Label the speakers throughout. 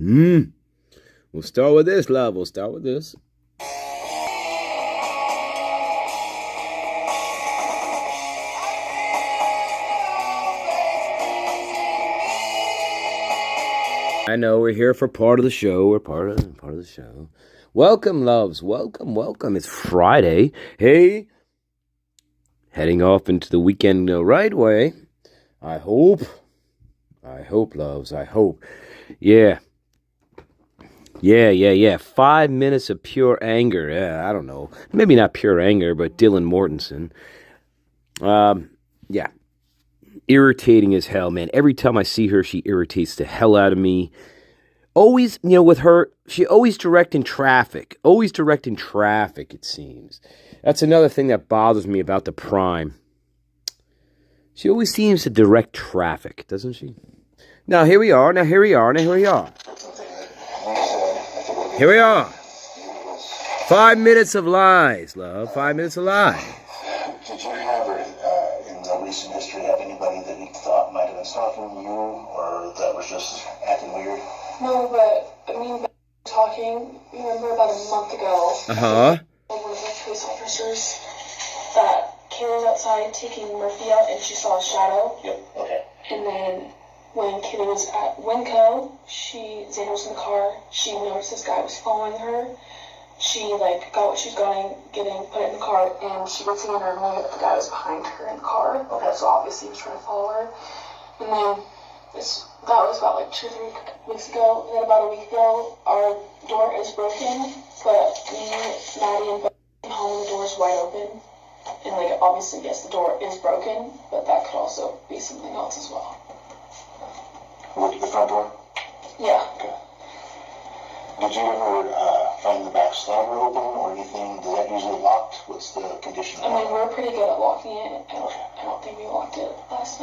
Speaker 1: We'll start with this, love. We'll start with this. I know we're here for part of the show. We're part of the show. Welcome, loves. Welcome. It's Friday. Hey, heading off into the weekend the right way. I hope, loves. I hope. Yeah. 5 minutes of pure anger. Yeah, I don't know. Maybe not pure anger, but Dylan Mortensen. Yeah. Irritating as hell, man. Every time I see her, she irritates the hell out of me. Always, with her, she always directing traffic. It seems. That's another thing that bothers me about the Prime. She always seems to direct traffic, doesn't she? Now, here we are. Here we are. 5 minutes of lies, love. 5 minutes of lies.
Speaker 2: Did you ever, in the recent history, have anybody that you thought might have been stalking you, or that was just acting weird?
Speaker 3: No, but me and Ben were talking, remember about a month ago.
Speaker 1: Uh-huh.
Speaker 3: One of the police officers that Kayla was outside taking Murphy out, and she saw a shadow.
Speaker 2: Yep, okay.
Speaker 3: And then when Kayla was at Winco, Xander was in the car, she noticed this guy was following her. She, got what she was getting, put it in the car, and she looked in her and knew that the guy was behind her in the car. Okay. So obviously he was trying to follow her. And then that was about 2 or 3 weeks ago. And then about a week ago, our door is broken, but me, Maddie, and Ben came home and the door is wide open. And obviously, yes, the door is broken, but that could also be something else as well.
Speaker 2: Look at the front door?
Speaker 3: Yeah.
Speaker 2: Okay. Did you ever find the back slammer open or anything? Is that usually locked? What's the condition?
Speaker 3: I mean, we're pretty good at locking it. I don't think we locked it last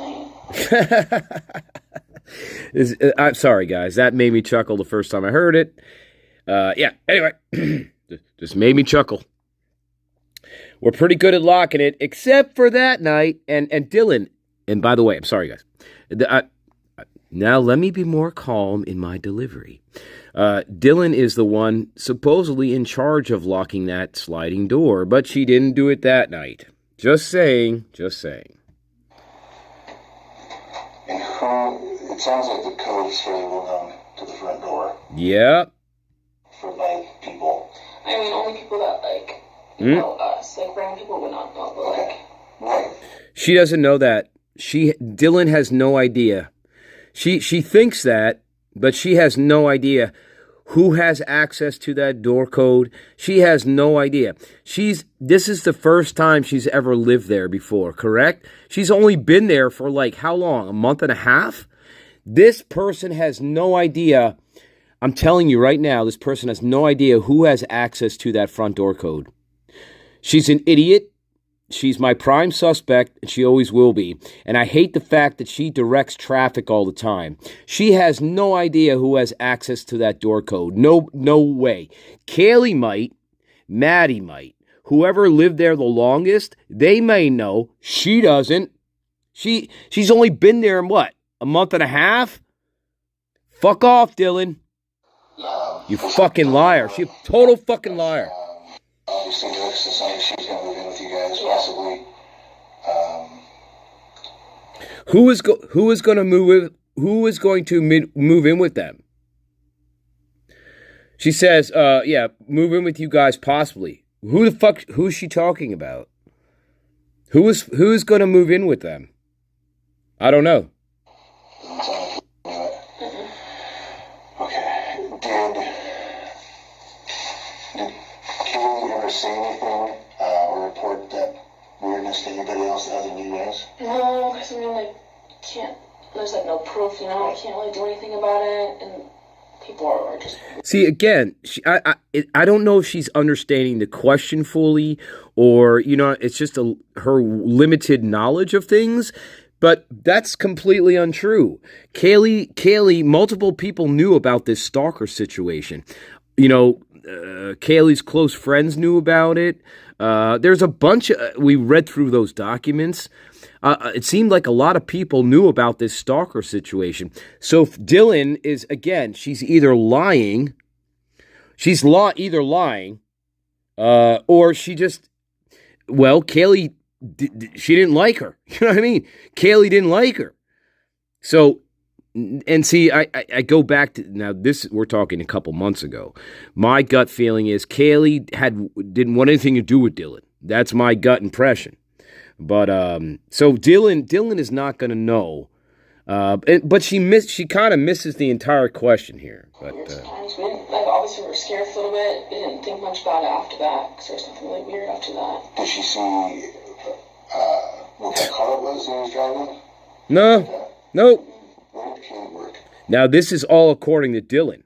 Speaker 3: night.
Speaker 1: I'm sorry, guys. That made me chuckle the first time I heard it. Anyway. Just made me chuckle. We're pretty good at locking it, except for that night. And Dylan, and by the way, I'm sorry, guys. Now let me be more calm in my delivery. Dylan is the one supposedly in charge of locking that sliding door, but she didn't do it that night. Just saying.
Speaker 2: And it sounds like the code is fairly well known to the front door.
Speaker 1: Yeah.
Speaker 2: For people.
Speaker 3: I mean, only people that know us, random people would not know, but
Speaker 2: Right.
Speaker 1: She doesn't know that. Dylan has no idea. She thinks that, but she has no idea who has access to that door code. She has no idea. This is the first time she's ever lived there before, correct? She's only been there for how long? A month and a half? This person has no idea. I'm telling you right now, this person has no idea who has access to that front door code. She's an idiot. She's my prime suspect, and she always will be. And I hate the fact that she directs traffic all the time. She has no idea who has access to that door code. No way. Kaylee might. Maddie might. Whoever lived there the longest, they may know. She doesn't. She's only been there in a month and a half? Fuck off, Dylan. You fucking liar. She's a total fucking liar.
Speaker 2: Obviously, it looks like she's going to move in with you guys, possibly.
Speaker 1: Who is going to move in with them? She says, move in with you guys, possibly. Who's she talking about? Who's going to move in with them? I don't know.
Speaker 2: Say anything or report that weirdness to anybody else other than you guys?
Speaker 3: No, because there's no proof, I can't really do anything about it, and people are just...
Speaker 1: See, again, I don't know if she's understanding the question fully, or, it's just her limited knowledge of things, but that's completely untrue. Kaylee, multiple people knew about this stalker situation. Kaylee's close friends knew about it. There's a bunch of... We read through those documents. It seemed like a lot of people knew about this stalker situation. So if Dylan is, again, she's either lying, either lying, or she just, well, Kaylee, she didn't like her. You know what I mean? Kaylee didn't like her. So, and see, I go back to, now this, we're talking a couple months ago. My gut feeling is Kaylee didn't want anything to do with Dylan. That's my gut impression. But, so Dylan is not going to know. But she kind of misses the entire question here. But,
Speaker 3: obviously we were scared a little bit. We didn't think much about it after that, because there was something really weird after that.
Speaker 2: Did she see what that car was he was driving?
Speaker 1: No. Nope.
Speaker 2: Where did Kaylee work?
Speaker 1: Now, this is all according to Dylan.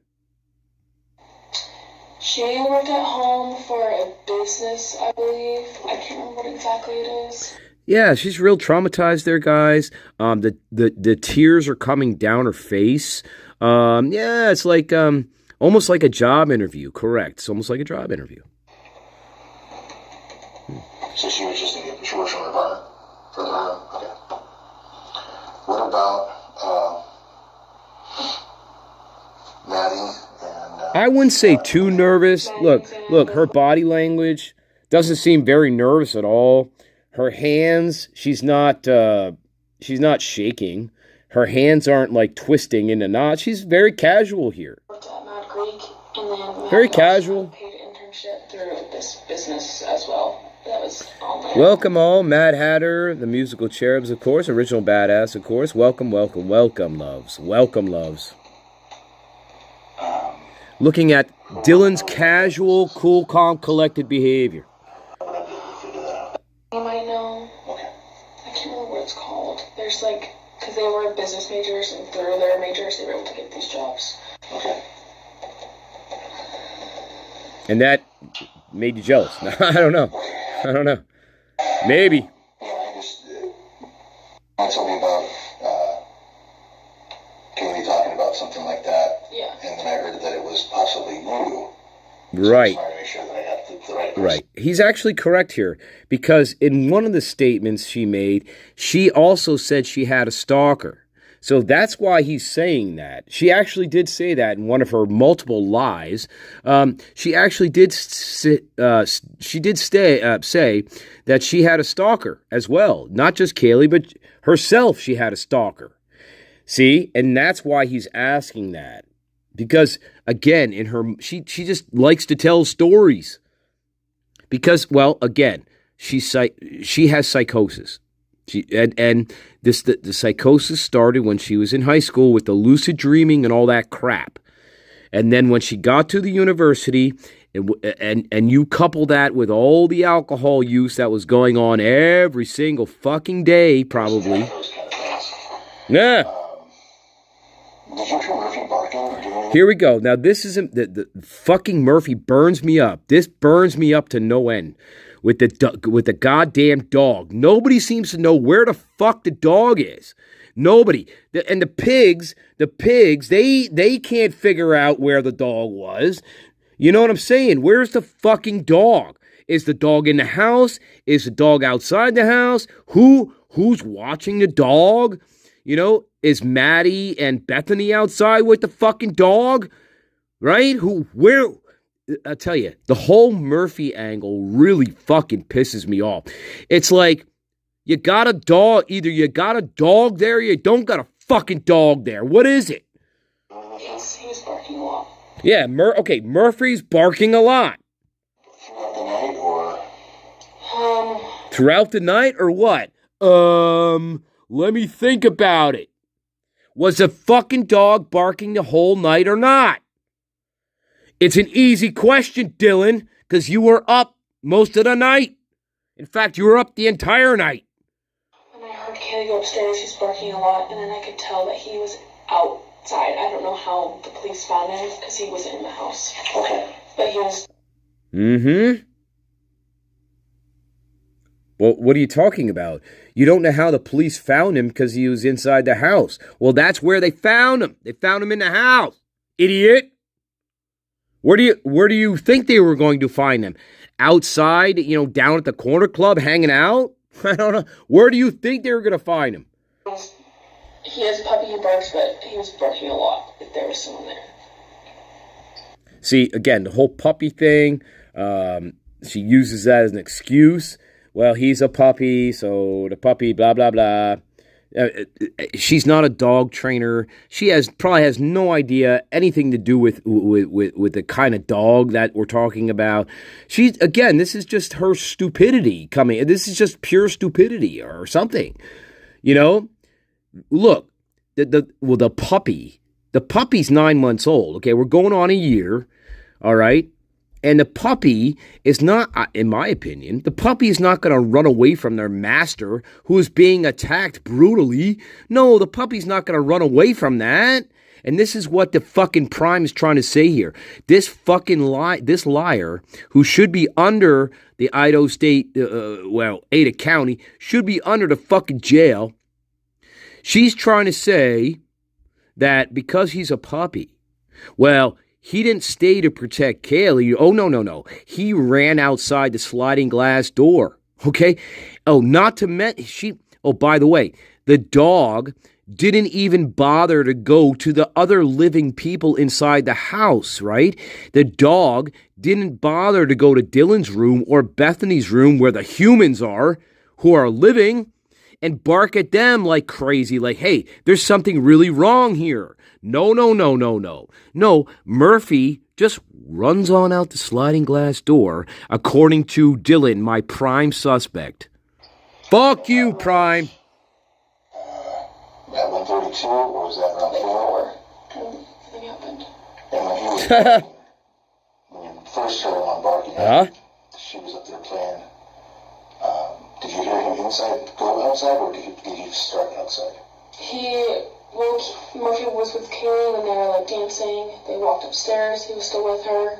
Speaker 3: She worked at home for a business, I believe. I can't remember what exactly it is.
Speaker 1: Yeah, she's real traumatized there, guys. The tears are coming down her face. Yeah, it's like almost like a job interview. Correct. It's almost like a job interview.
Speaker 2: So she was just she works from her apartment? From her room? Okay. What about Maddie and...
Speaker 1: I wouldn't say too nervous. Look, her body language doesn't seem very nervous at all. Her hands, she's not shaking. Her hands aren't like twisting into knots. She's very casual here. Very casual.
Speaker 3: Paid internship through this business as well. That was all.
Speaker 1: Welcome all, Mad Hatter, the musical cherubs, of course, original badass, of course. Welcome, loves. Welcome, loves. Looking at Dylan's casual, cool, calm, collected behavior.
Speaker 3: You might know.
Speaker 2: Okay.
Speaker 3: I can't remember what it's called. There's because they were business majors, and through their majors, they were able to get these jobs.
Speaker 2: Okay.
Speaker 1: And that made you jealous. I don't know. Maybe.
Speaker 2: Yeah, I just... told me about Kaylee talking about something like that.
Speaker 3: Yeah.
Speaker 2: And then I heard that it was possibly you.
Speaker 1: Right.
Speaker 2: So I just wanted to make sure that I got the right person.
Speaker 1: Right. He's actually correct here, because in one of the statements she made, she also said she had a stalker. So that's why he's saying that. She actually did say that in one of her multiple lies. She actually did say that she had a stalker as well. Not just Kaylee, but herself, she had a stalker. See? And that's why he's asking that. Because, again, she just likes to tell stories. Because, well, again, she has psychosis. The psychosis started when she was in high school with the lucid dreaming and all that crap. And then when she got to the university, and you couple that with all the alcohol use that was going on every single fucking day, probably. Yeah.
Speaker 2: Did you hear Murphy barking?
Speaker 1: Here we go. Now, this isn't... The fucking Murphy burns me up. This burns me up to no end. With the goddamn dog. Nobody seems to know where the fuck the dog is. Nobody. And the pigs, they can't figure out where the dog was. You know what I'm saying? Where's the fucking dog? Is the dog in the house? Is the dog outside the house? Who's watching the dog? You know, is Maddie and Bethany outside with the fucking dog? Right? Where... I'll tell you, the whole Murphy angle really fucking pisses me off. It's like, you got a dog, either you got a dog there or you don't got a fucking dog there. What is it?
Speaker 3: Yes, he was barking a lot.
Speaker 1: Yeah, Murphy's barking a lot.
Speaker 2: Throughout the night, or?
Speaker 1: Throughout the night, or what? Let me think about it. Was the fucking dog barking the whole night or not? It's an easy question, Dylan, because you were up most of the night. In fact, you were up the entire night.
Speaker 3: When I heard Kaylee go upstairs, he was barking a lot, and then I could tell that he was outside. I don't know how the police found him, because he wasn't in the house.
Speaker 2: Okay.
Speaker 3: But he was...
Speaker 1: Mm-hmm. Well, what are you talking about? You don't know how the police found him because he was inside the house. Well, that's where they found him. They found him in the house. Idiot. Where do you think they were going to find him? Outside, down at the corner club hanging out? I don't know. Where do you think they were going to find him?
Speaker 3: He has a puppy who barks, but he was barking a lot if there was someone there.
Speaker 1: See, again, the whole puppy thing, she uses that as an excuse. Well, he's a puppy, so the puppy, blah, blah, blah. She's not a dog trainer. She probably has no idea anything to do with the kind of dog that we're talking about. Again, this is just her stupidity coming. This is just pure stupidity or something. You know, look, the puppy's 9 months old. Okay, we're going on a year. All right. And the puppy is not, in my opinion, the puppy is not going to run away from their master who is being attacked brutally. No, the puppy's not going to run away from that. And this is what the fucking Prime is trying to say here. This fucking this liar who should be under the Idaho State, Ada County, should be under the fucking jail. She's trying to say that because he's a puppy, well, he didn't stay to protect Kaylee. Oh, no. He ran outside the sliding glass door. Okay? Oh, not to mention, by the way, the dog didn't even bother to go to the other living people inside the house, right? The dog didn't bother to go to Dylan's room or Bethany's room where the humans are who are living and bark at them like crazy, like, hey, there's something really wrong here. No. No, Murphy just runs on out the sliding glass door, according to Dylan, my prime suspect. Fuck you, Prime.
Speaker 2: At 1:32, or was that around 4?
Speaker 3: Something happened.
Speaker 2: And when he was barking, when you first heard him on barking, she was up there playing. Did you hear him go outside, or did he start outside?
Speaker 3: Murphy was with Kaylee when they were like dancing. They walked upstairs. He was still with her.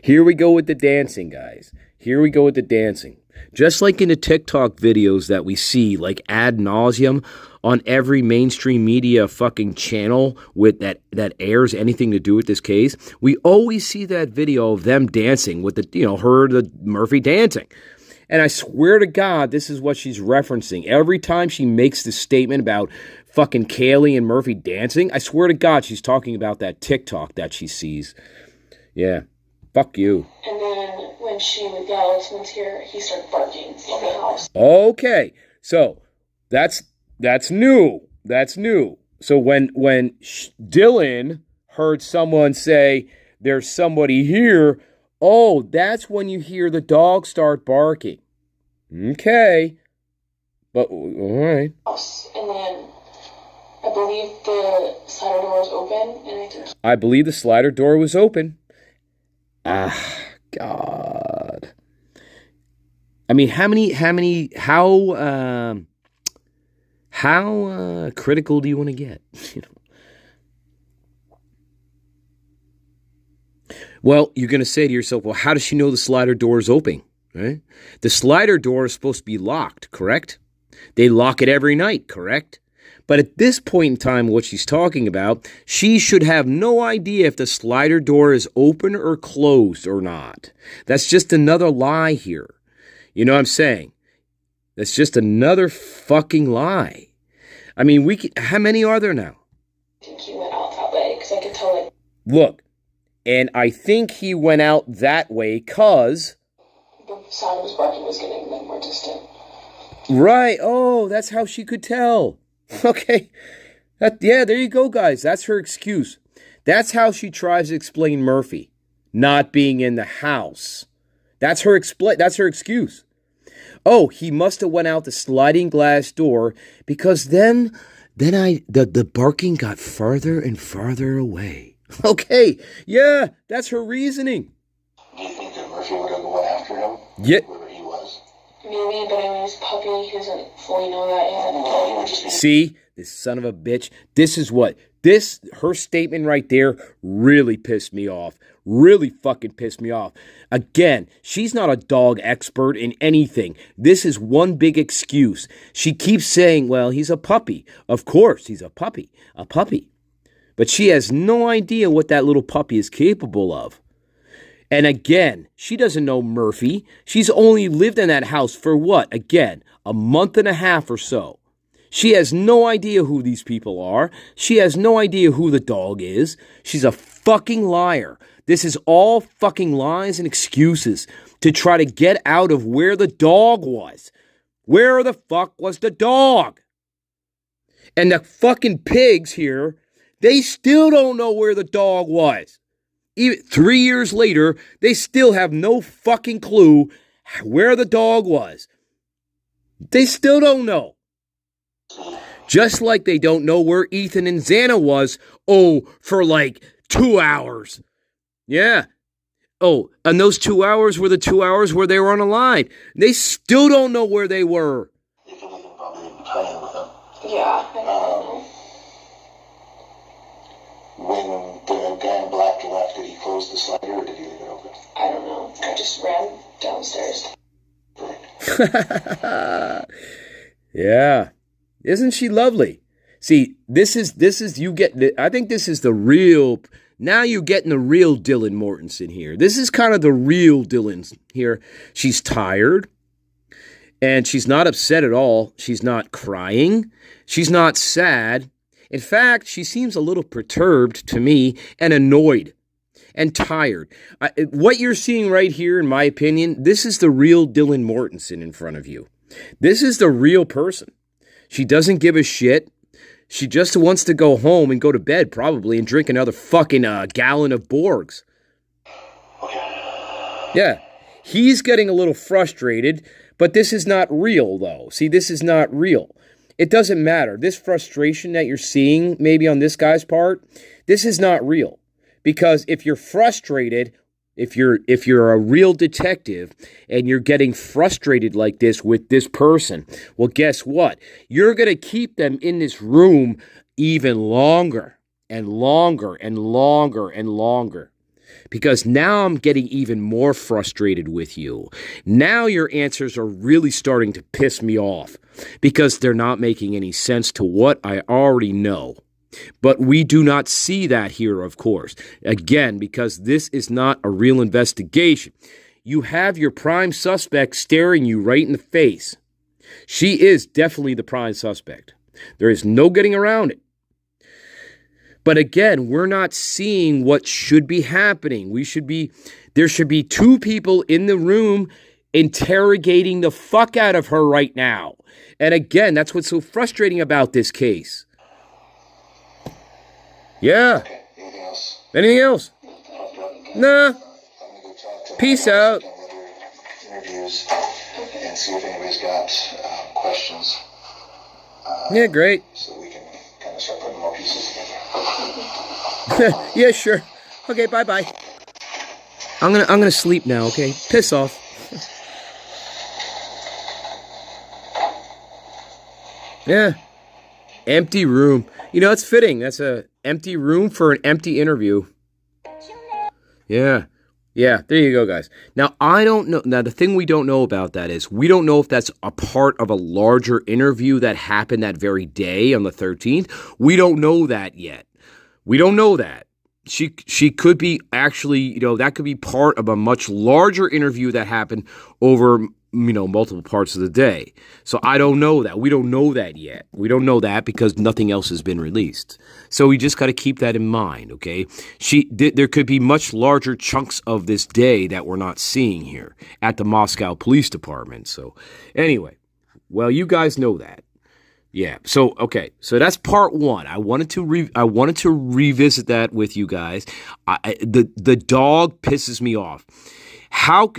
Speaker 1: Here we go with the dancing, guys. Here we go with the dancing. Just like in the TikTok videos that we see, like ad nauseum on every mainstream media fucking channel with that airs anything to do with this case, we always see that video of them dancing with the Murphy dancing. And I swear to God, this is what she's referencing. Every time she makes this statement about fucking Kaylee and Murphy dancing, I swear to God, she's talking about that TikTok that she sees. Yeah. Fuck you.
Speaker 3: And then when she would yell, someone's here, he started barking in the house.
Speaker 1: Okay. So that's new. That's new. So when Dylan heard someone say, there's somebody here, oh, that's when you hear the dog start barking. Okay. But, all right.
Speaker 3: And then I believe the slider door was open. And
Speaker 1: I believe the slider door was open. God. I mean, how critical do you want to get? Well, you're going to say to yourself, well, how does she know the slider door is open? Right? The slider door is supposed to be locked, correct? They lock it every night, correct? But at this point in time, what she's talking about, she should have no idea if the slider door is open or closed or not. That's just another lie here. You know what I'm saying? That's just another fucking lie. I mean, how many are there now?
Speaker 3: I think he went out that way because I could tell it.
Speaker 1: Look, and I think he went out that way because
Speaker 3: the sound of his barking was getting more distant.
Speaker 1: Right. Oh, that's how she could tell. Okay. There you go, guys. That's her excuse. That's how she tries to explain Murphy not being in the house. That's her excuse. Oh, he must have went out the sliding glass door because then the barking got farther and farther away. Okay. Yeah, that's her reasoning.
Speaker 2: Do you think that Murphy would have gone after him?
Speaker 1: Yeah.
Speaker 2: Whoever he was?
Speaker 3: Maybe, but I mean, he's a puppy. He doesn't fully know that yet.
Speaker 1: See, this son of a bitch. Her statement right there really pissed me off. Really fucking pissed me off. Again, she's not a dog expert in anything. This is one big excuse. She keeps saying, well, he's a puppy. Of course, he's a puppy. A puppy. But she has no idea what that little puppy is capable of. And again, she doesn't know Murphy. She's only lived in that house for what? Again, a month and a half or so. She has no idea who these people are. She has no idea who the dog is. She's a fucking liar. This is all fucking lies and excuses to try to get out of where the dog was. Where the fuck was the dog? And the fucking pigs here, they still don't know where the dog was. Even 3 years later, they still have no fucking clue where the dog was. They still don't know. Just like they don't know where Ethan and Xana was, for like 2 hours. Yeah. And those 2 hours were the 2 hours where they were unalive. They still don't know where they were.
Speaker 2: You can probably playing with them.
Speaker 3: Yeah, I don't know.
Speaker 2: When the guy in black left, did he close the slider or did he leave it open?
Speaker 3: I don't know. I just ran downstairs.
Speaker 1: Yeah. Isn't she lovely? See, this is you get, I think this is the real, now you're getting the real Dylan Mortensen here. This is kind of the real Dylan here. She's tired and she's not upset at all. She's not crying. She's not sad. In fact, she seems a little perturbed to me and annoyed and tired. What you're seeing right here, in my opinion, this is the real Dylan Mortensen in front of you. This is the real person. She doesn't give a shit. She just wants to go home and go to bed probably and drink another fucking gallon of Borgs.
Speaker 2: Okay.
Speaker 1: Yeah. He's getting a little frustrated, but this is not real though. See, this is not real. It doesn't matter. This frustration that you're seeing maybe on this guy's part, this is not real. Because if you're frustrated, if you're a real detective and you're getting frustrated like this with this person, well, guess what? You're going to keep them in this room even longer and longer and longer and longer. Because now I'm getting even more frustrated with you. Now your answers are really starting to piss me off because they're not making any sense to what I already know. But we do not see that here, of course. Again, because this is not a real investigation. You have your prime suspect staring you right in the face. She is definitely the prime suspect. There is no getting around it. But again, we're not seeing what should be happening. There should be two people in the room interrogating the fuck out of her right now. And again, that's what's so frustrating about this case. Yeah.
Speaker 2: Okay. Anything else?
Speaker 1: Anything else? Nah.
Speaker 2: I'm going to go talk to
Speaker 1: Peace out.
Speaker 2: Interviews and see if anybody's got questions.
Speaker 1: Yeah, great.
Speaker 2: So we can kind of start putting more pieces together.
Speaker 1: Yeah, sure. Okay, bye-bye. I'm gonna sleep now, okay? Piss off. Yeah. Empty room. You know, it's fitting. That's a empty room for an empty interview. Yeah. Yeah, there you go, guys. Now, I don't know. Now, the thing we don't know about that is we don't know if that's a part of a larger interview that happened that very day on the 13th. We don't know that yet. We don't know that. She could be actually, you know, that could be part of a much larger interview that happened over, you know, multiple parts of the day. So I don't know that. We don't know that yet. We don't know that because nothing else has been released. So we just got to keep that in mind, okay? There could be much larger chunks of this day that we're not seeing here at the Moscow Police Department. So anyway, well, you guys know that. Yeah. So okay. So that's part one. I wanted to revisit that with you guys. The dog pisses me off.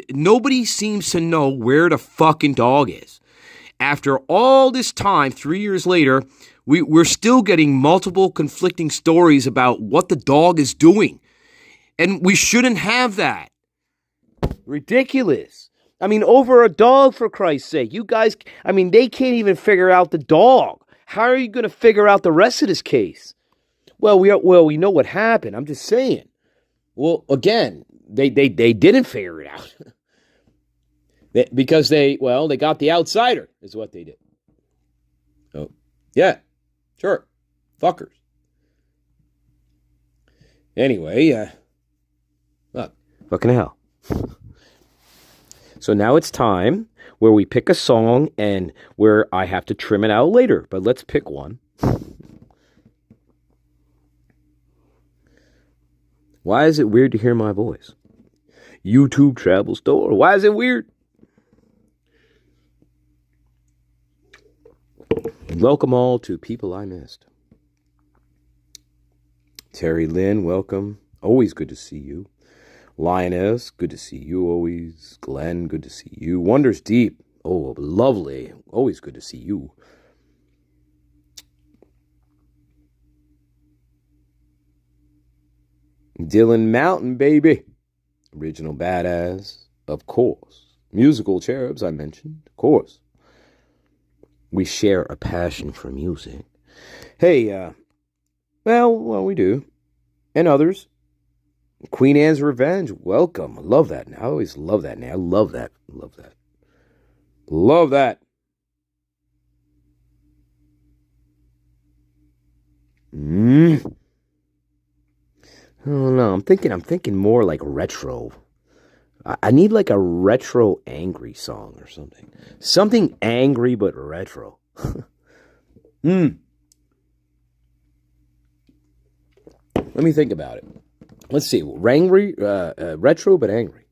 Speaker 1: Nobody seems to know where the fucking dog is. After all this time, 3 years later, we're still getting multiple conflicting stories about what the dog is doing. And we shouldn't have that. Ridiculous. I mean, over a dog, for Christ's sake. You guys, I mean, they can't even figure out the dog. How are you going to figure out the rest of this case? Well, we know what happened. I'm just saying. Well, again, they didn't figure it out. Because they got the outsider, is what they did. Oh, yeah, sure. Fuckers. Anyway, look, fucking hell. So now it's time where we pick a song and where I have to trim it out later. But let's pick one. Why is it weird to hear my voice? YouTube travel store. Why is it weird? Welcome all to People I Missed. Terry Lynn, welcome. Always good to see you. Lioness, good to see you always. Glenn, good to see you. Wonders Deep, oh, lovely. Always good to see you. Dylan Mountain, baby. Original Badass, of course. Musical Cherubs, I mentioned, of course. We share a passion for music. Hey, well, we do. And others. Queen Anne's Revenge, welcome. I love that. I always love that name. I love that. Love that. Love that. I don't know. I'm thinking more like retro. I need like a retro angry song or something. Something angry but retro. Let me think about it. Let's see. Angry, retro but angry.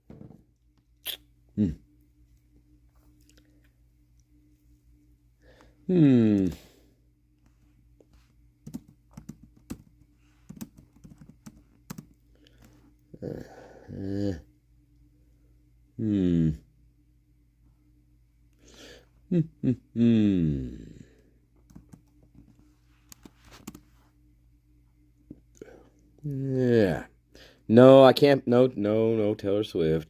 Speaker 1: Yeah. No, I can't. No, Taylor Swift.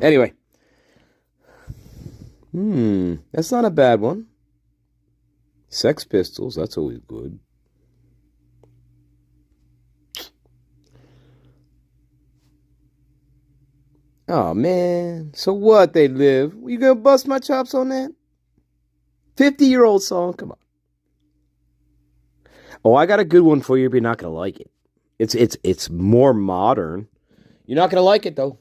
Speaker 1: Anyway. That's not a bad one. Sex Pistols, that's always good. Oh, man. So what, They Live? You gonna bust my chops on that? 50-year-old song? Come on. Oh, I got a good one for you, but you're not gonna like it. It's more modern. You're not gonna like it, though.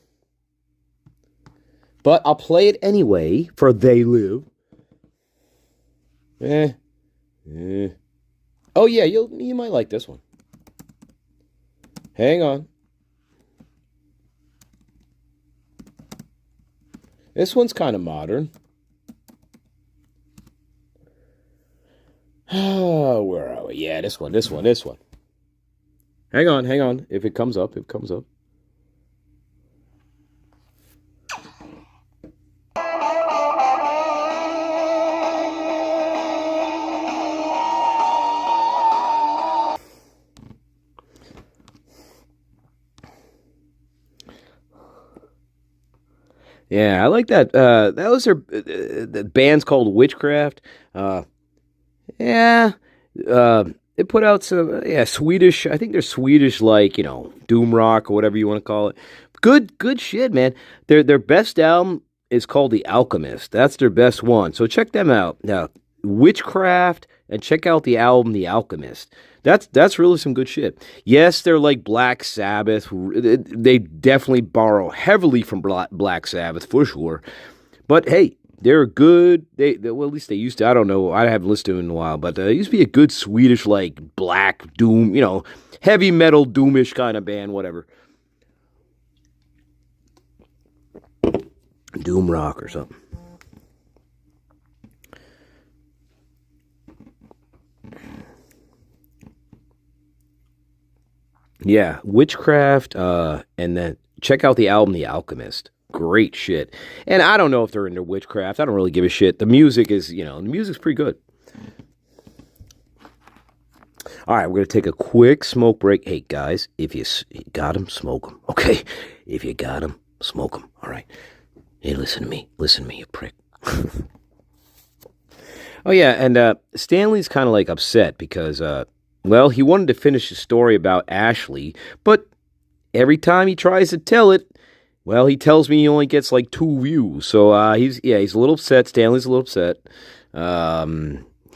Speaker 1: But I'll play it anyway for They Live. Oh, yeah, you might like this one. Hang on. This one's kind of modern. Oh, where are we? Yeah, this one. Hang on. If it comes up, it comes up. Yeah, I like that. That was the band's called Witchcraft. It put out some, Swedish. I think they're Swedish, like, doom rock or whatever you want to call it. Good shit, man. Their best album is called The Alchemist. That's their best one. So check them out. Now, Witchcraft, and check out the album The Alchemist. That's really some good shit. Yes, they're like Black Sabbath. They definitely borrow heavily from Black Sabbath for sure. But hey, they're good. Well, at least they used to. I don't know. I haven't listened to them in a while, but they used to be a good Swedish, like, black doom, heavy metal doomish kind of band, whatever. Doom rock or something. Yeah, Witchcraft, and then check out the album The Alchemist. Great shit. And I don't know if they're into witchcraft. I don't really give a shit. The music is, the music's pretty good. All right, we're going to take a quick smoke break. Hey, guys, if you got them, smoke them. Okay? If you got them, smoke them. All right? Hey, listen to me, you prick. Oh, yeah, and Stanley's kind of, like, upset because, he wanted to finish his story about Ashley, but every time he tries to tell it, he tells me he only gets like 2 views. So he's a little upset. Stanley's a little upset.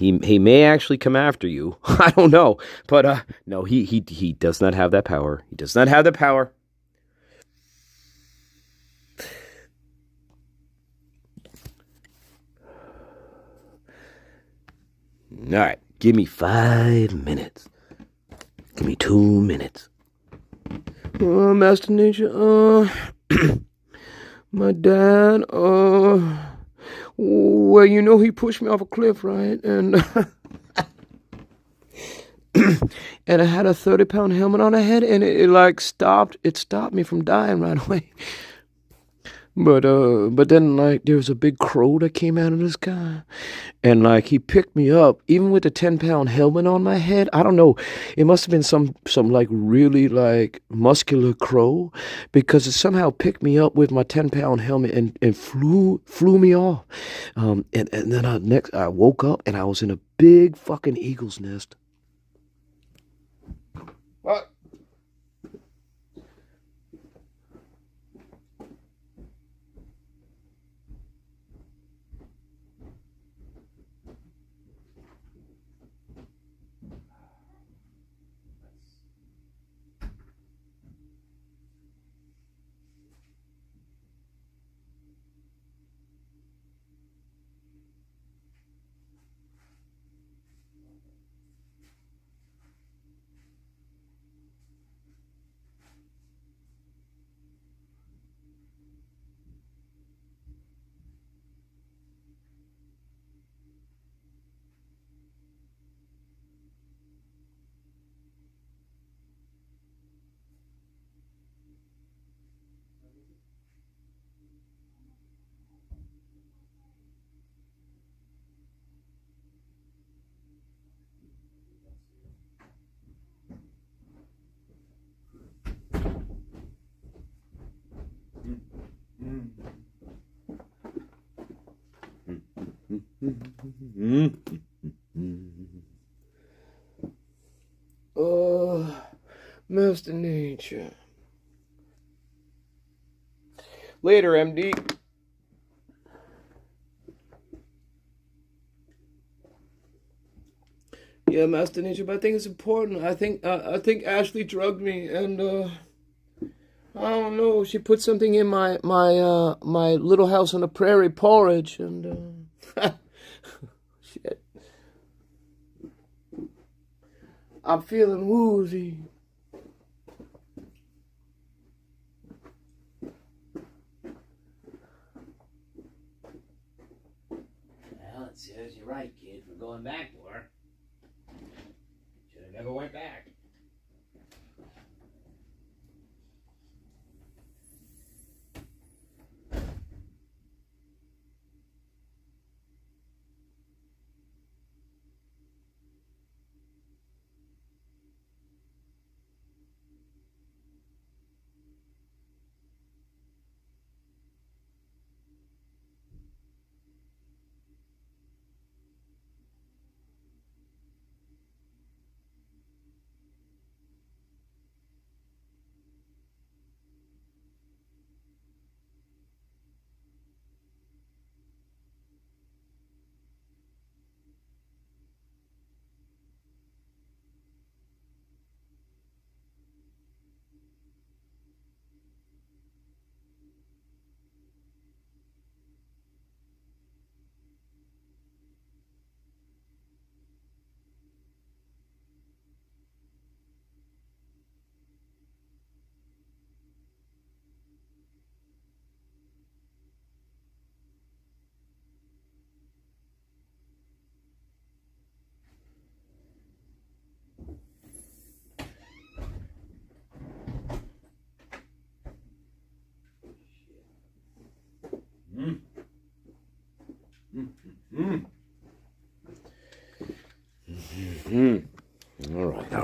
Speaker 1: He may actually come after you. I don't know, but no, he does not have that power. He does not have the power. All right, give me 5 minutes. Give me 2 minutes. Oh, Master Nature, my dad, well, you know, he pushed me off a cliff, right? And and I had a 30-pound helmet on my head, and it like stopped me from dying right away. But then, like, there was a big crow that came out of the sky, and like he picked me up, even with the 10-pound helmet on my head. I don't know, it must have been some like really like muscular crow, because it somehow picked me up with my 10-pound helmet and flew me off. And then I woke up and I was in a big fucking eagle's nest. What? Oh, Master Nature. Later, MD. Yeah, Master Nature, but I think it's important. I think Ashley drugged me, and I don't know. She put something in my Little House on the Prairie porridge, and shit. I'm feeling woozy.
Speaker 4: Well, it says you're right, kid, for going back for her. Should have never went back.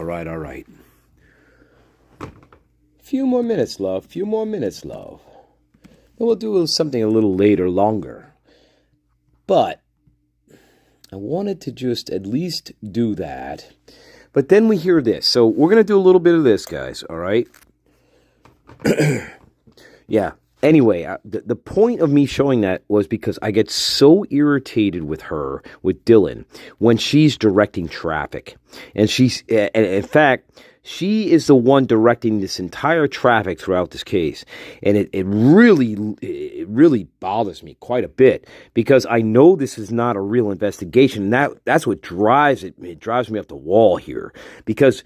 Speaker 1: All right. Few more minutes, love. Few more minutes, love. And we'll do something a little later, longer. But I wanted to just at least do that. But then we hear this. So we're going to do a little bit of this, guys. All right? Yeah. Anyway, the point of me showing that was because I get so irritated with her, with Dylan, when she's directing traffic. And in fact, she is the one directing this entire traffic throughout this case. And it really bothers me quite a bit because I know this is not a real investigation. And that's what drives it. It drives me up the wall here because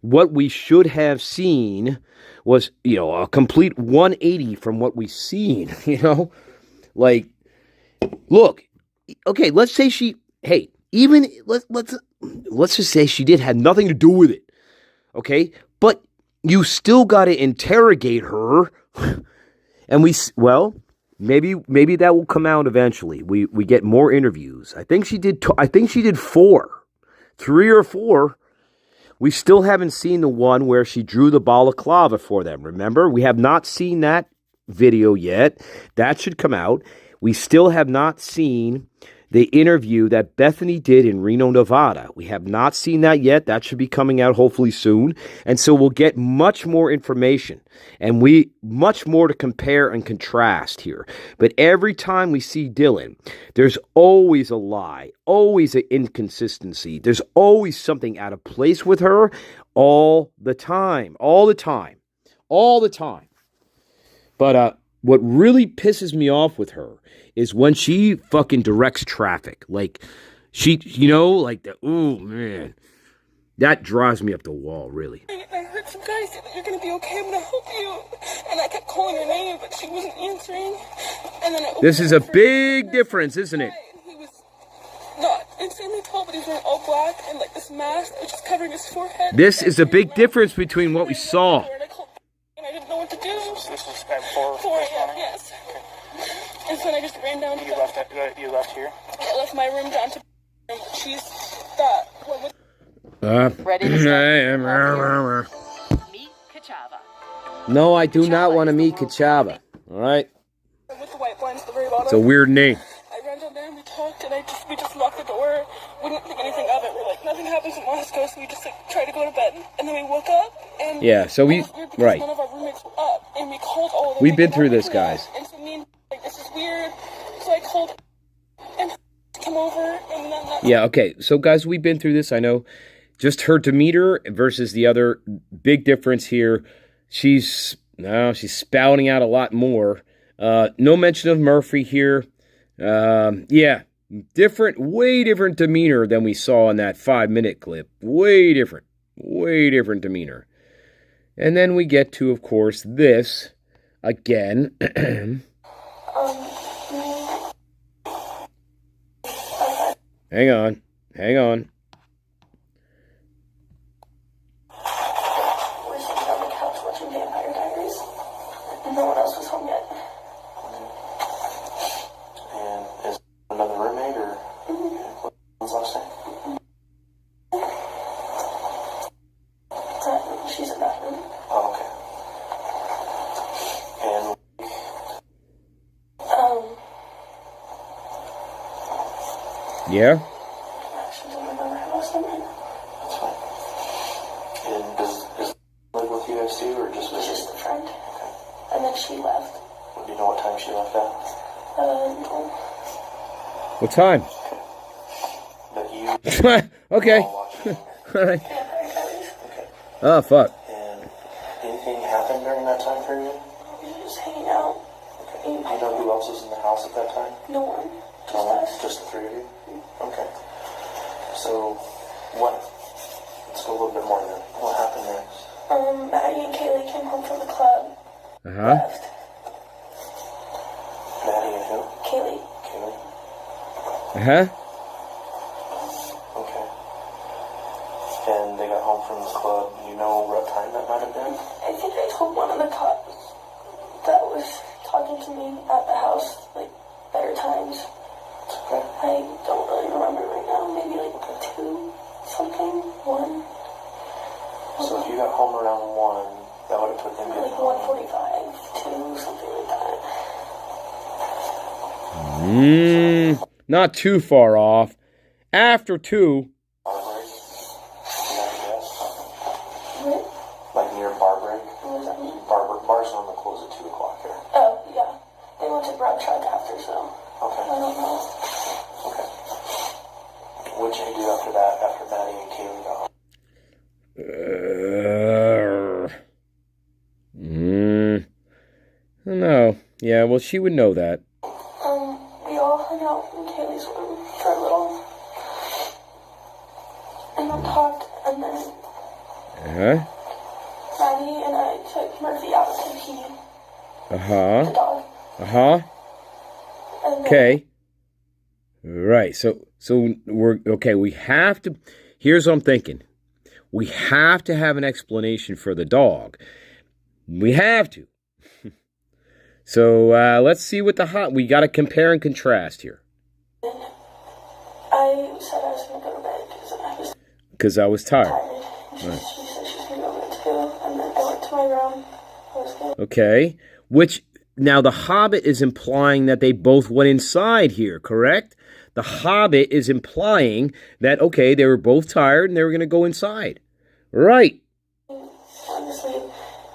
Speaker 1: what we should have seen was, a complete 180 from what we've seen, Like, look, okay, let's say let's just say she had nothing to do with it, okay? But you still got to interrogate her, and maybe that will come out eventually. We get more interviews. I think she did 3 or 4. We still haven't seen the one where she drew the balaclava for them. Remember, we have not seen that video yet. That should come out. We still have not seen the interview that Bethany did in Reno, Nevada. We have not seen that yet. That should be coming out hopefully soon. And so we'll get much more information and much more to compare and contrast here. But every time we see Dylan, there's always a lie, always an inconsistency. There's always something out of place with her all the time. But what really pisses me off with her is when she fucking directs traffic. Like, oh man, that drives me up the wall, really.
Speaker 3: I heard some guy say that you're gonna be okay, I'm gonna help you. And I kept calling her name, but she wasn't answering. And then
Speaker 1: this is a big difference, isn't it?
Speaker 3: He was not insanely tall, but he was wearing all black and like this mask, which is covering his forehead.
Speaker 1: This is a big difference between what we saw.
Speaker 3: And I didn't know what to do.
Speaker 2: This was at 4
Speaker 3: a.m., yes. And so then I just ran down to
Speaker 2: You left here?
Speaker 3: I left my room down to she's that.
Speaker 5: Ready to start? Meet Kachava.
Speaker 1: No, I do not want to meet Kachava. All right?
Speaker 3: With the white blinds at the very bottom.
Speaker 1: It's a weird name.
Speaker 3: I ran down there and we talked and we just locked the door. We didn't think anything of it. We're like, nothing happens in Moscow, so we just tried to go to bed. And then we woke up and right. None of our roommates were up. And we called all of them.
Speaker 1: We've been through this, guys.
Speaker 3: And so me and this is weird. So I called and come over and then
Speaker 1: yeah, okay. So guys, we've been through this. I know. Just her demeanor versus the other big difference here. She's spouting out a lot more. No mention of Murphy here. Way different demeanor than we saw in that 5-minute clip. Way different demeanor. And then we get to, of course, this again. Hang on.
Speaker 3: No one else was home yet.
Speaker 2: And is another roommate or what's last name?
Speaker 3: She's in that room.
Speaker 2: Oh, okay. And
Speaker 1: Yeah?
Speaker 3: She doesn't remember her last name.
Speaker 2: that's fine. And does live with you guys too, or just visit?
Speaker 3: Just a friend. And then she left.
Speaker 2: Do you know what time she left at?
Speaker 3: No.
Speaker 1: What time?
Speaker 2: That you
Speaker 1: okay.
Speaker 2: all watching.
Speaker 1: All right.
Speaker 2: Okay.
Speaker 1: Oh, fuck.
Speaker 2: And anything happened during that time period?
Speaker 3: We were just hanging out.
Speaker 2: Okay. You know who else was in the house at that time?
Speaker 3: No one. Just us.
Speaker 2: Just the 3 of you? Okay. So, let's go a little bit more then. What happened next?
Speaker 3: Maddie and Kaylee came home from the club. Left.
Speaker 2: Maddie and who?
Speaker 3: Kaylee.
Speaker 2: Okay. And they got home from the club. You know what time that might have been?
Speaker 3: I think I told one of the cops that was talking to me at the house, better times.
Speaker 2: Okay.
Speaker 3: I don't really remember right now. Maybe 2 something, 1.
Speaker 2: So if you got home around 1, that would have put them in
Speaker 3: 1:45, 2, something like that.
Speaker 1: Not too far off. After 2.
Speaker 2: Bar break?
Speaker 3: What?
Speaker 2: Like near bar break?
Speaker 3: What does that mean?
Speaker 2: Bars normally close at 2 o'clock here.
Speaker 3: Oh,
Speaker 2: what did you do after that, after Maddie and Kaylee got home?
Speaker 1: I don't know. Yeah, well, she would know that.
Speaker 3: We all hung out in Kaylee's room for a little. And we talked, and then Maddie and I took Murphy out to pee. The dog.
Speaker 1: Okay. Right. So we're okay. We have to. Here's what I'm thinking. We have to have an explanation for the dog. We have to. So let's see what we got to compare and contrast here.
Speaker 3: I said I was going to go to bed because I was
Speaker 1: tired.
Speaker 3: She said she was going to go to bed too, and then I went to my room. I was good.
Speaker 1: Okay. Which now the Hobbit is implying that they both went inside here, correct? The Hobbit is implying that, okay, they were both tired and they were going to go inside. Right.
Speaker 3: Honestly,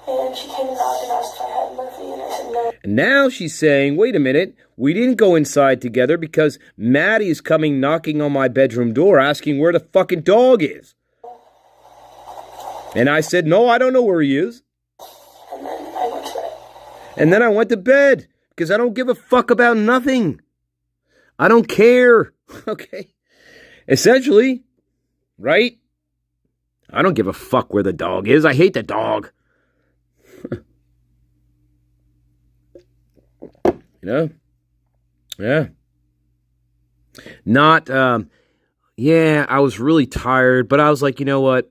Speaker 3: and she came and knocked and asked if I had Murphy, and I said no.
Speaker 1: And now she's saying, wait a minute, we didn't go inside together because Maddie is coming knocking on my bedroom door asking where the fucking dog is. And I said, no, I don't know where he is.
Speaker 3: And then I went to bed.
Speaker 1: And then I went to bed because I don't give a fuck about nothing. I don't care. Okay. Essentially, right? I don't give a fuck where the dog is. I hate the dog. You know? Yeah. Not, yeah, I was really tired, but I was like, you know what?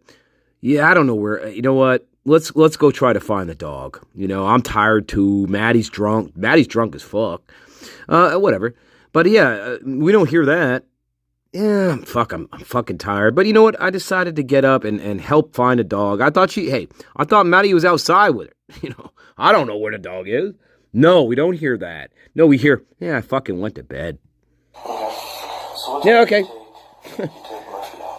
Speaker 1: Yeah, I don't know where, you know what? Let's go try to find the dog. You know, I'm tired too. Maddie's drunk. Maddie's drunk as fuck. Whatever. But yeah, we don't hear that. Yeah, I'm fucking tired. But you know what? I decided to get up and help find a dog. I thought Maddie was outside with her. You know, I don't know where the dog is. No, we don't hear that. No, we hear, yeah, I fucking went to bed.
Speaker 2: So
Speaker 1: Yeah, okay.
Speaker 2: you take Murphy out?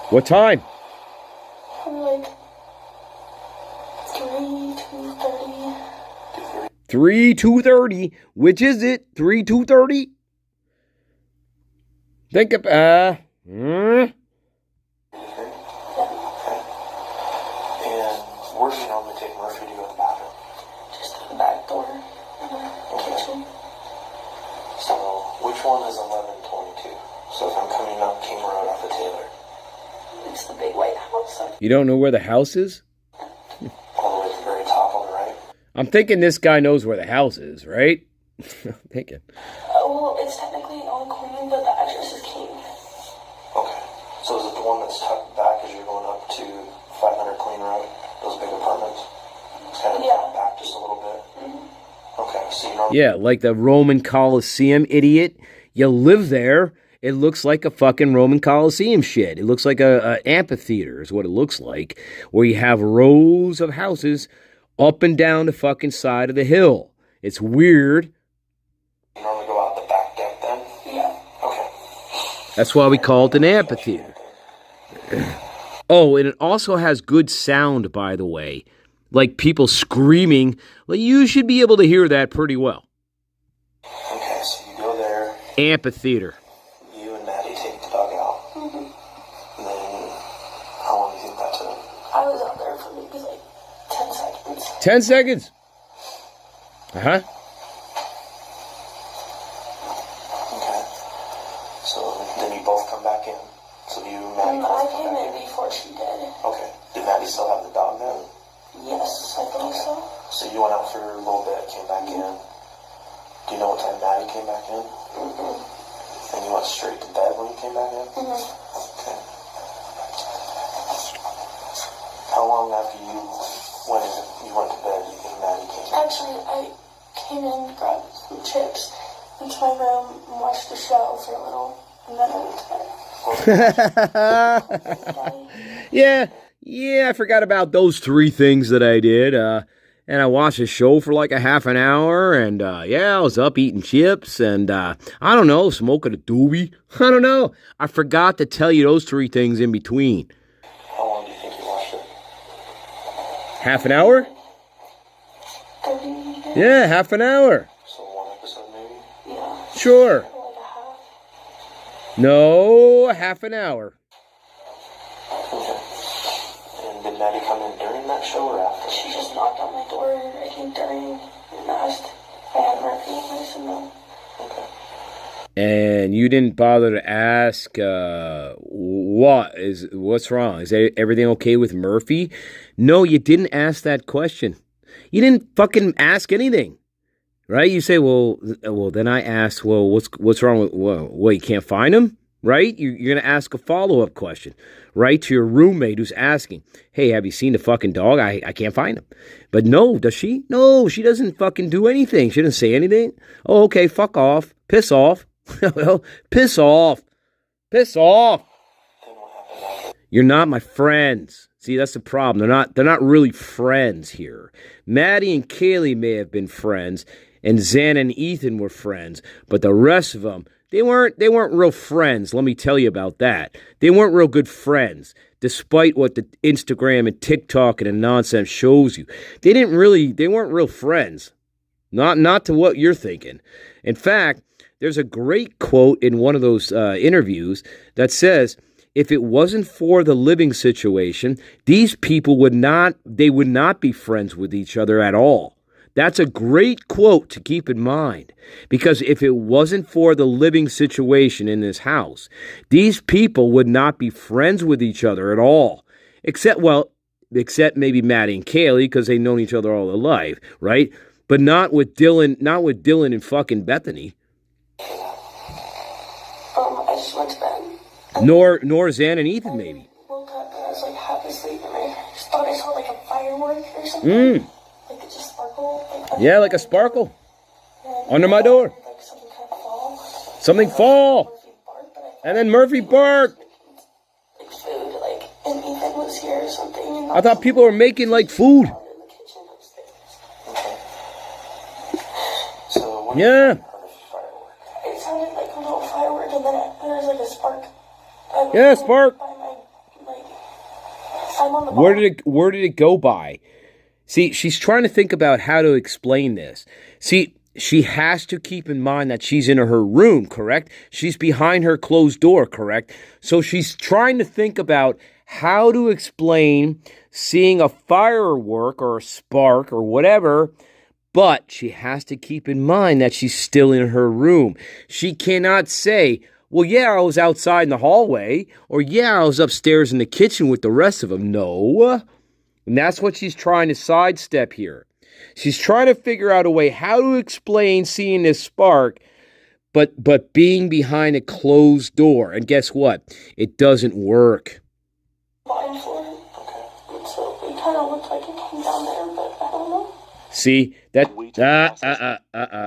Speaker 1: What time?
Speaker 3: Probably like 2:30.
Speaker 1: 2:30. Which is it? 2:30? Think of,
Speaker 2: And where do you normally take Murphy to go to the bathroom?
Speaker 3: Just to the back door. Kitchen.
Speaker 2: So, which one is 1122? So if I'm coming up King Road off of Taylor.
Speaker 3: It's the big white house.
Speaker 1: you don't know where the house is?
Speaker 2: All the way to the very top on the right?
Speaker 1: I'm thinking this guy knows where the house is, right? I'm thinking.
Speaker 3: Well, it's technically on Queen, but the address is King.
Speaker 2: Okay. So is it the one that's tucked back as you're going up to 500 Queen Road? Those big apartments? It's kind of back just a little bit? Mm-hmm. Okay. So you know.
Speaker 1: Yeah, like the Roman Colosseum, idiot. You live there. It looks like a fucking Roman Colosseum shit. It looks like a amphitheater is what it looks like, where you have rows of houses up and down the fucking side of the hill. It's weird.
Speaker 2: You normally go out the back deck then?
Speaker 3: Yeah.
Speaker 2: Okay.
Speaker 1: That's why we call it an amphitheater. Oh, and it also has good sound, by the way. Like people screaming. Like you should be able to hear that pretty well.
Speaker 2: Okay, so you go there.
Speaker 1: Amphitheater.
Speaker 2: You and Maddie take the dog out.
Speaker 3: Mm-hmm.
Speaker 2: And then, how long do you think that took?
Speaker 3: I was out there for maybe like 10 seconds.
Speaker 1: 10 seconds. Uh-huh.
Speaker 2: Okay. So then you both come back in. So you and Maddie
Speaker 3: I
Speaker 2: both come
Speaker 3: came
Speaker 2: back
Speaker 3: in
Speaker 2: in.
Speaker 3: before she did.
Speaker 2: Okay. Did Maddie still have the dog then?
Speaker 3: Yes, I think so.
Speaker 2: So you went out for a little bit, came back in. Do you know what time Maddie came back in?
Speaker 3: Mm-hmm.
Speaker 2: And you went straight to bed when you came back in?
Speaker 3: Mm-hmm.
Speaker 2: Okay. How long after you went to bed do you think Maddie came back?
Speaker 3: Actually, I came in, grabbed some chips, went to my room, and watched the show for a little, and then I went to bed.
Speaker 1: Yeah, I forgot about those 3 things that I did. And I watched a show for like a half an hour, and I was up eating chips, and I don't know, smoking a doobie. I don't know. I forgot to tell you those 3 things in between.
Speaker 2: How long do you think you watched it?
Speaker 1: Half an hour?
Speaker 3: 30 minutes?
Speaker 1: Yeah, half an hour.
Speaker 2: So 1 episode maybe?
Speaker 3: Yeah.
Speaker 1: Sure.
Speaker 3: Like a half.
Speaker 1: No, half an hour.
Speaker 2: Okay. And did Maddie come in during that show or after?
Speaker 3: She just knocked on my door, I think, during and asked if I had Murphy, and I said no.
Speaker 2: Okay.
Speaker 1: And you didn't bother to ask what's wrong? Is everything okay with Murphy? No, you didn't ask that question. You didn't fucking ask anything, right? You say, well, then I asked, well, what's wrong with? Well, you can't find him, right? You're gonna ask a follow-up question, right, to your roommate who's asking, hey, have you seen the fucking dog? I can't find him. But no, does she? No, she doesn't fucking do anything. She doesn't say anything. Oh, okay, fuck off, piss off. Well, piss off. Piss off. You're not my friends. See, that's the problem. They're not really friends here. Maddie and Kaylee may have been friends, and Zan and Ethan were friends, but the rest of them, they weren't real friends. Let me tell you about that. They weren't real good friends, despite what the Instagram and TikTok and the nonsense shows you. They weren't real friends. Not to what you're thinking. In fact, there's a great quote in one of those interviews that says, if it wasn't for the living situation, these people would not be friends with each other at all. That's a great quote to keep in mind, because if it wasn't for the living situation in this house, these people would not be friends with each other at all. Except maybe Maddie and Kaylee, because they've known each other all their life, right? But not with Dylan and fucking Bethany.
Speaker 3: I just went to bed.
Speaker 1: Nor Zan and Ethan, maybe.
Speaker 3: I woke up and I was like half asleep and I just thought I saw like a firework or something. Like it just sparkled.
Speaker 1: Yeah, like a sparkle. Under my door.
Speaker 3: Like something kind of fall.
Speaker 1: Something fall. And then Murphy barked.
Speaker 3: Like food, like, and Ethan was here or something. And
Speaker 1: I thought people were making like food.
Speaker 3: in the kitchen upstairs.
Speaker 2: So when
Speaker 1: Yeah.
Speaker 2: you heard a firework,
Speaker 3: It sounded like a little firework and then there was like a spark.
Speaker 1: Yeah, spark.
Speaker 3: I'm on the
Speaker 1: Where did it go by? See, she's trying to think about how to explain this. See, she has to keep in mind that she's in her room, correct? She's behind her closed door, correct? So she's trying to think about how to explain seeing a firework or a spark or whatever, but she has to keep in mind that she's still in her room. She cannot say, well, yeah, I was outside in the hallway, or yeah, I was upstairs in the kitchen with the rest of them. No. And that's what she's trying to sidestep here. She's trying to figure out a way how to explain seeing this spark, but being behind a closed door. And guess what? It doesn't work.
Speaker 3: bottom floor. And so it kind of looked like it came down there, but I don't know.
Speaker 1: See, that...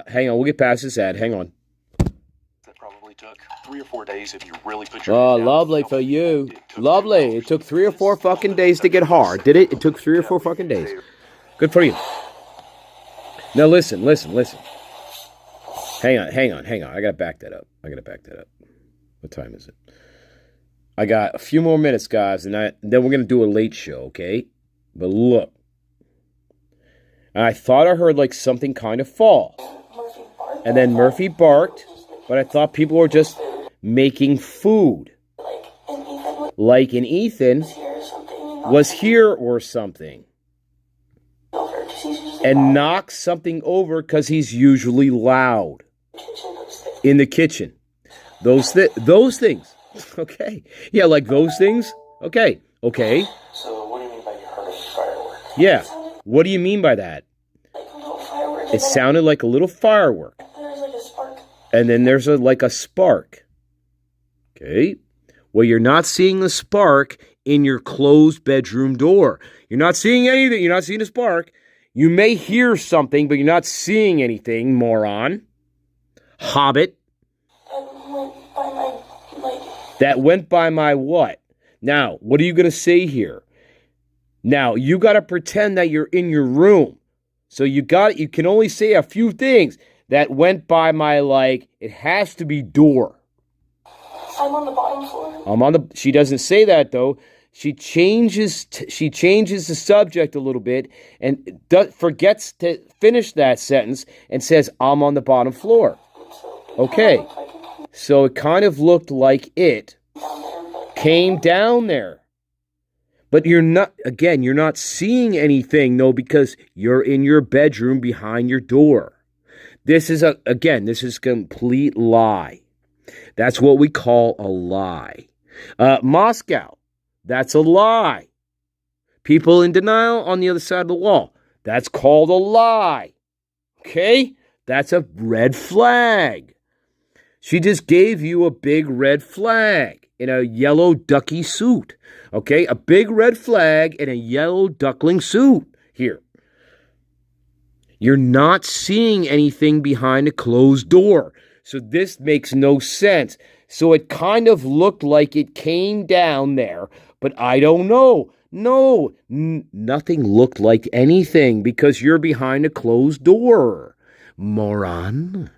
Speaker 1: Hang on, we'll get past this ad. Hang on.
Speaker 6: That probably took 3 or 4 days if you really put your
Speaker 1: Oh,
Speaker 6: head down.
Speaker 1: lovely for you. Lovely. It took 3 or 4 fucking days to get hard, did it? It took 3 or 4 fucking days. Good for you. Now listen. Hang on. I gotta back that up. What time is it? I got a few more minutes, guys, and then we're gonna do a late show, okay? But look. I thought I heard like something kind of fall. And then Murphy barked, but I thought people were just making food. Like in Ethan was here or something. And knocked something over because he's usually loud. In the kitchen. Those things. Okay. Yeah, like those things. Okay.
Speaker 2: so what do you mean by you heard a firework?
Speaker 1: Yeah. What do you mean by that? It sounded like a little firework.
Speaker 3: There's like a spark.
Speaker 1: And then there's like a spark. Okay. Well, you're not seeing the spark in your closed bedroom door. You're not seeing anything. You're not seeing a spark. You may hear something, but you're not seeing anything, moron. Hobbit. That went by my what? Now, what are you going to say here? Now, you got to pretend that you're in your room. So you can only say a few things. That went by my, like, it has to be door.
Speaker 3: I'm on the bottom floor.
Speaker 1: She doesn't say that, though. She changes the subject a little bit and forgets to finish that sentence and says, I'm on the bottom floor. Okay. So it kind of looked like it came down there. But you're not seeing anything, though, because you're in your bedroom behind your door. This is a complete lie. That's what we call a lie. Moscow, that's a lie. People in denial on the other side of the wall, that's called a lie. Okay? That's a red flag. She just gave you a big red flag in a yellow ducky suit. Okay? A big red flag in a yellow duckling suit here. You're not seeing anything behind a closed door. So this makes no sense. So it kind of looked like it came down there, but I don't know. No, nothing looked like anything because you're behind a closed door. Moron.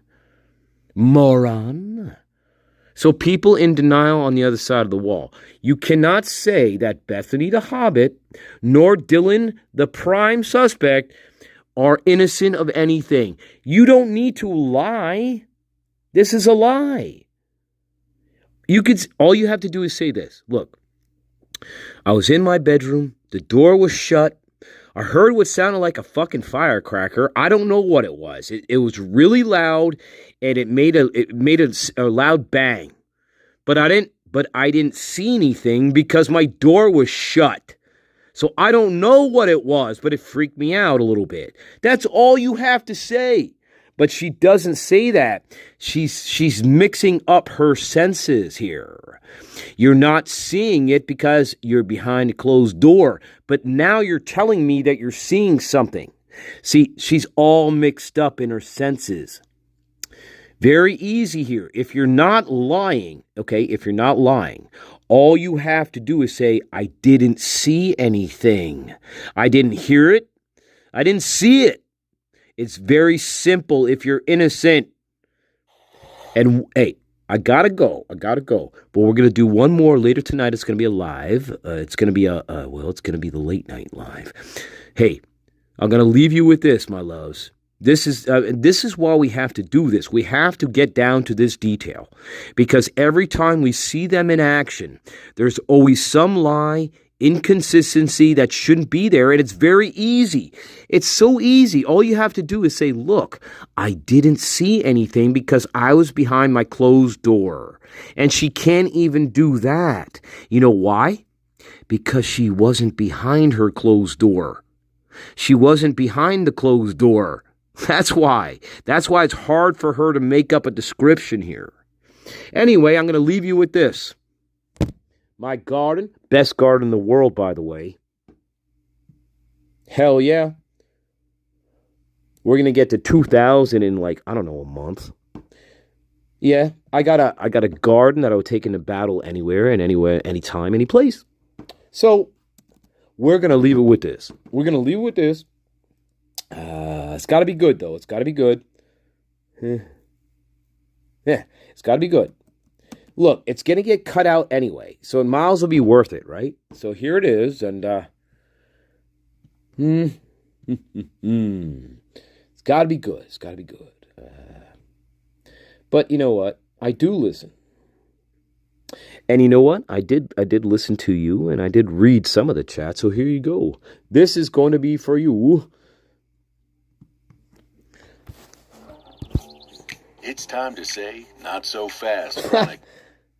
Speaker 1: So people in denial on the other side of the wall. You cannot say that Bethany the Hobbit nor Dylan the prime suspect are innocent of anything. You don't need to lie. This is a lie. All you have to do is say this. Look, I was in my bedroom. The door was shut. I heard what sounded like a fucking firecracker. I don't know what it was. It was really loud, and it made a loud bang. But I didn't see anything because my door was shut. So I don't know what it was, but it freaked me out a little bit. That's all you have to say. But she doesn't say that. She's mixing up her senses here. You're not seeing it because you're behind a closed door. But now you're telling me that you're seeing something. See, she's all mixed up in her senses. Very easy here. If you're not lying, all you have to do is say, I didn't see anything. I didn't hear it. I didn't see it. It's very simple if you're innocent. And hey, I gotta go. But we're gonna do one more later tonight. It's gonna be a live. It's gonna be it's gonna be the late night live. Hey, I'm gonna leave you with this, my loves. This is why we have to do this. We have to get down to this detail. Because every time we see them in action, there's always some lie, inconsistency that shouldn't be there. And it's very easy. It's so easy. All you have to do is say, look, I didn't see anything because I was behind my closed door. And she can't even do that. You know why? Because she wasn't behind her closed door. She wasn't behind the closed door. That's why. That's why it's hard for her to make up a description here. Anyway, I'm going to leave you with this. My garden, best garden in the world, by the way. Hell yeah. We're going to get to 2,000 in a month. Yeah, I got a garden that I would take into battle anywhere, anytime, any place. So, we're going to leave it with this. It's got to be good, though. It's got to be good. Yeah, it's got to be good. Look, it's going to get cut out anyway, so it might as well be worth it, right? So here it is, and it's got to be good. It's got to be good. But you know what? I do listen. And you know what? I did listen to you, and I did read some of the chat, so here you go. This is going to be for you.
Speaker 6: It's time to say, not so fast, Chronic.